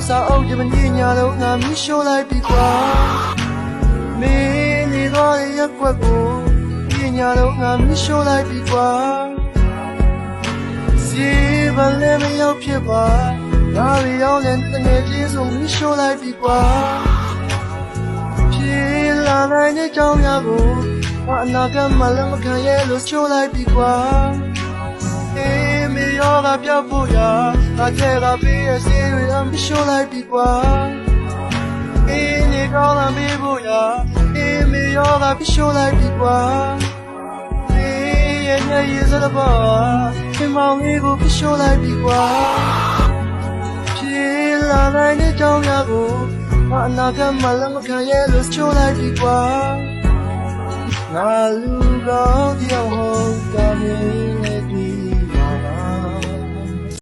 စာအုပ်ဒီမနေ့ညလုံးငါမီးရှို့လိုက်ပြီကွာမင်းနေတော့ရက်ွက်ကိုဒီညလုံးငါမီးရှို့လိုက်ပြီကွာစီဘလည်းမရောက်ဖြစ်ပါငါရီရောက်တဲ့တငယ်ချင်းဆိုမီးရှို့လိုက်ပြီကွာပြေးလာနိုင်တဲ့ကြောင်းများကိုအနာဂတ်မှလည်းမခံရလို့ချိုးလိုက်ပြီကွာအေးမရောကပြောက်ဖို့ရာငါထဲကပေးရစေရမရှိုးလိုက်ပြီကွာအေးနေကောင်းလာမေးဖို့ရာအေးမရောကရှိုးလိုက်ပြီကွာအေးရဲ့ညရေးစတဲ့ပါခင်မောင်လေးကိုရှိုးလိုက်ပြီကွာပြေးလာနိုင်တဲ့ကြောင်းများကိုအနာဂတ်မှလည်းမခံရလို့ချိုးလိုက်ပြီကွာငါလူကောင်းတယောက်ဟုတ်တာမင်း